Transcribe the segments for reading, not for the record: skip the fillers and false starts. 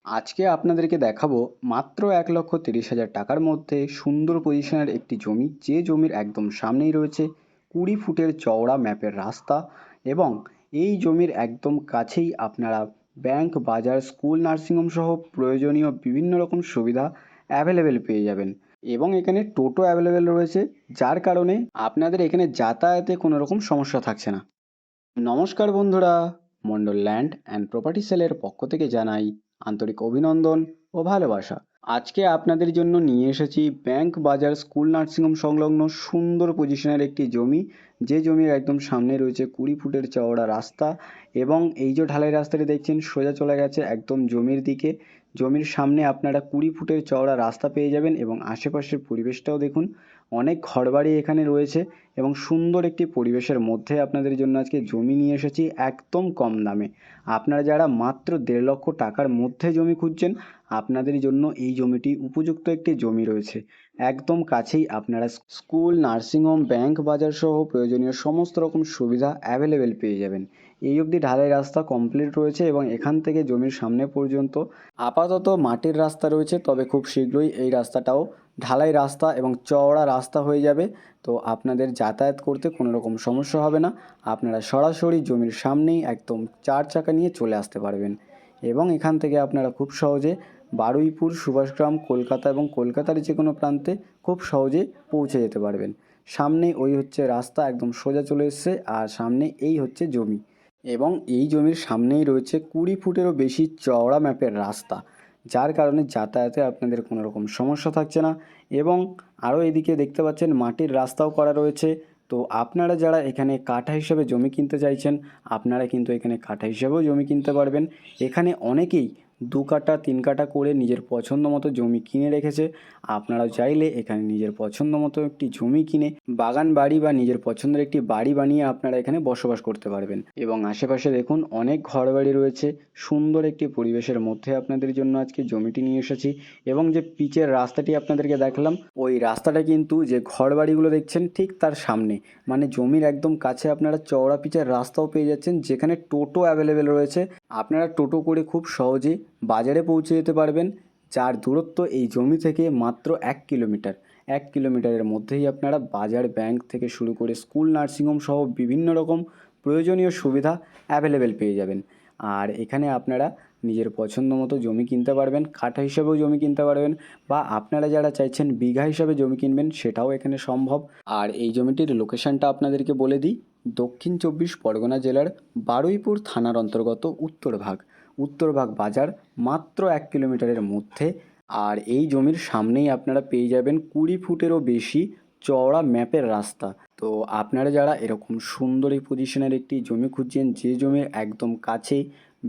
আজকে আপনাদেরকে দেখাবো মাত্র 1,30,000 টাকার মধ্যে সুন্দর পজিশনের একটি জমি, যে জমির একদম সামনেই রয়েছে 20 ফুটের চওড়া ম্যাপের রাস্তা এবং এই জমির একদম কাছেই আপনারা ব্যাংক, বাজার, স্কুল, নার্সিংহোম সহ প্রয়োজনীয় বিভিন্ন রকম সুবিধা অ্যাভেলেবেল পেয়ে যাবেন। এবং এখানে টোটো অ্যাভেলেবেল রয়েছে, যার কারণে আপনাদের এখানে যাতায়াতে কোনো রকম সমস্যা থাকছে না। নমস্কার বন্ধুরা, মন্ডল ল্যান্ড অ্যান্ড প্রপার্টি সেলের পক্ষ থেকে জানাই আন্তরিক অভিনন্দন ও ভালোবাসা। আজকে আপনাদের জন্য নিয়ে এসেছি ব্যাংক, বাজার, স্কুল, নার্সিংহোম সংলগ্ন সুন্দর পজিশনের একটি জমি, যে জমির একদম সামনে রয়েছে 20 ফুটের চওড়া রাস্তা এবং এই যে ঢালাই রাস্তাটি দেখছেন সোজা চলে গেছে একদম জমির দিকে। জমির সামনে আপনারা 20 ফুটের চওড়া রাস্তা পেয়ে যাবেন এবং আশেপাশের পরিবেশটাও দেখুন, অনেক ঘরবাড়ি এখানে রয়েছে এবং সুন্দর একটি পরিবেশের মধ্যে আপনাদের জন্য আজকে জমি নিয়ে এসেছি একদম কম দামে। আপনারা যারা মাত্র 1.5 লক্ষ টাকার মধ্যে জমি খুঁজছেন, আপনাদের জন্য এই জমিটি উপযুক্ত একটি জমি রয়েছে। একদম কাছেই আপনারা স্কুল, নার্সিংহোম, ব্যাংক, বাজার সহ প্রয়োজনীয় সমস্ত রকম সুবিধা অ্যাভেলেবেল পেয়ে যাবেন। এই অবধি ঢালাই রাস্তা কমপ্লিট রয়েছে এবং এখান থেকে জমির সামনে পর্যন্ত আপাতত মাটির রাস্তা রয়েছে, তবে খুব শীঘ্রই এই রাস্তাটাও ঢালাই রাস্তা এবং চওড়া রাস্তা হয়ে যাবে। তো আপনাদের যাতায়াত করতে কোনো রকম সমস্যা হবে না। আপনারা সরাসরি জমির সামনেই একদম 4 চাকা নিয়ে চলে আসতে পারবেন এবং এখান থেকে আপনারা খুব সহজে বারুইপুর, সুভাষগ্রাম, কলকাতা এবং কলকাতার যে কোনো প্রান্তে খুব সহজে পৌঁছে যেতে পারবেন। সামনে ওই হচ্ছে রাস্তা, একদম সোজা চলে এসছে, আর সামনে এই হচ্ছে জমি এবং এই জমির সামনেই রয়েছে 20 ফুটেরও বেশি চওড়া ম্যাপের রাস্তা, যার কারণে যাতায়াতে আপনাদের কোনো রকম সমস্যা থাকছে না। এবং আরও এদিকে দেখতে পাচ্ছেন মাটির রাস্তাও করা রয়েছে। তো আপনারা যারা এখানে কাঠা হিসাবে জমি কিনতে চাইছেন, আপনারা কিন্তু এখানে কাঠা হিসাবেও জমি কিনতে পারবেন। এখানে অনেকেই 2 কাঠা 3 কাঠা করে নিজের পছন্দ মতো জমি কিনে রেখেছে। আপনারাও চাইলে এখানে নিজের পছন্দ মতো একটি জমি কিনে বাগান বাড়ি বা নিজের পছন্দের একটি বাড়ি বানিয়ে আপনারা এখানে বসবাস করতে পারবেন। এবং আশেপাশে দেখুন অনেক ঘরবাড়ি রয়েছে, সুন্দর একটি পরিবেশের মধ্যে আপনাদের জন্য আজকে জমিটি নিয়ে এসেছি। এবং যে পিচের রাস্তাটি আপনাদেরকে দেখালাম, ওই রাস্তাটা কিন্তু যে ঘরবাড়িগুলো দেখছেন ঠিক তার সামনে, মানে জমির একদম কাছে আপনারা চওড়া পিচের রাস্তাও পেয়ে যাচ্ছেন, যেখানে টোটো অ্যাভেলেবেল রয়েছে। আপনারা টোটো করে খুব সহজে বাজারে পৌঁছে যেতে পারবেন, যার দূরত্ব এই জমি থেকে মাত্র 1 কিলোমিটার। 1 কিলোমিটারের মধ্যেই আপনারা বাজার, ব্যাংক থেকে শুরু করে স্কুল, নার্সিংহোম সহ বিভিন্ন রকম প্রয়োজনীয় সুবিধা অ্যাভেলেবেল পেয়ে যাবেন। আর এখানে আপনারা নিজের পছন্দ মতো জমি কিনতে পারবেন, কাঠা হিসাবেও জমি কিনতে পারবেন, বা আপনারা যারা চাইছেন বিঘা হিসাবে জমি কিনবেন সেটাও এখানে সম্ভব। আর এই জমিটির লোকেশানটা আপনাদেরকে বলে দিই, দক্ষিণ 24 পরগনা জেলার বারুইপুর থানার অন্তর্গত উত্তরভাগ বাজার, মাত্র 1 কিলোমিটারের মধ্যে। আর এই জমির সামনেই আপনারা পেয়ে যাবেন 20 ফুটেরও বেশি চওড়া ম্যাপের রাস্তা। তো আপনারা যারা এরকম সুন্দর এই পজিশনের একটি জমি খুঁজছেন, যে জমির একদম কাছেই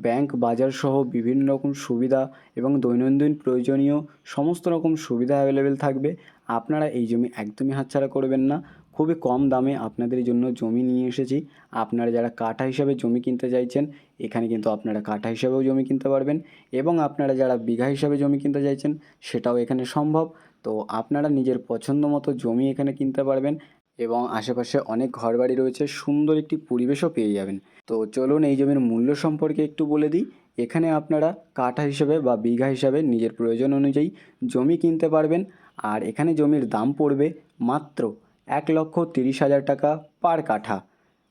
ব্যাংক, বাজার সহ বিভিন্ন রকম সুবিধা এবং দৈনন্দিন প্রয়োজনীয় সমস্ত রকম সুবিধা অ্যাভেলেবেল থাকবে, আপনারা এই জমি একদমই হাতছাড়া করবেন না। খুবই কম দামে আপনাদের জন্য জমি নিয়ে এসেছি। আপনারা যারা কাঠা হিসাবে জমি কিনতে চাইছেন, এখানে কিন্তু আপনারা কাঠা হিসাবেও জমি কিনতে পারবেন এবং আপনারা যারা বিঘা হিসাবে জমি কিনতে চাইছেন সেটাও এখানে সম্ভব। তো আপনারা নিজের পছন্দ মতো জমি এখানে কিনতে পারবেন এবং আশেপাশে অনেক ঘরবাড়ি রয়েছে, সুন্দর একটি পরিবেশও পেয়ে যাবেন। তো চলুন এই জমির মূল্য সম্পর্কে একটু বলে দিই। এখানে আপনারা কাঠা হিসেবে বা বিঘা হিসাবে নিজের প্রয়োজন অনুযায়ী জমি কিনতে পারবেন। আর এখানে জমির দাম পড়বে মাত্র 1,30,000 টাকা পার কাঠা।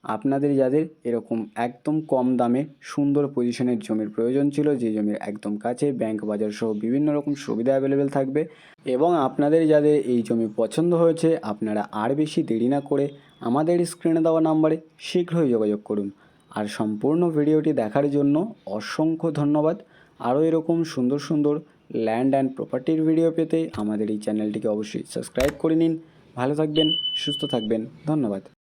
আপনাদের যাদের এরকম একদম কম দামে সুন্দর পজিশনের জমির প্রয়োজন ছিল, যে জমির একদম কাছে ব্যাংক, বাজার সহ বিভিন্ন রকম সুবিধা অ্যাভেলেবেল থাকবে, এবং আপনাদের যাদের এই জমি পছন্দ হয়েছে, আপনারা আর বেশি দেরি না করে আমাদের স্ক্রিনে দেওয়া নাম্বারে শীঘ্রই যোগাযোগ করুন। আর সম্পূর্ণ ভিডিওটি দেখার জন্য অসংখ্য ধন্যবাদ। আরও এরকম সুন্দর সুন্দর ল্যান্ড অ্যান্ড প্রপার্টির ভিডিও পেতে আমাদের এই চ্যানেলটিকে অবশ্যই সাবস্ক্রাইব করে নিন। ভালো থাকবেন, সুস্থ থাকবেন, ধন্যবাদ।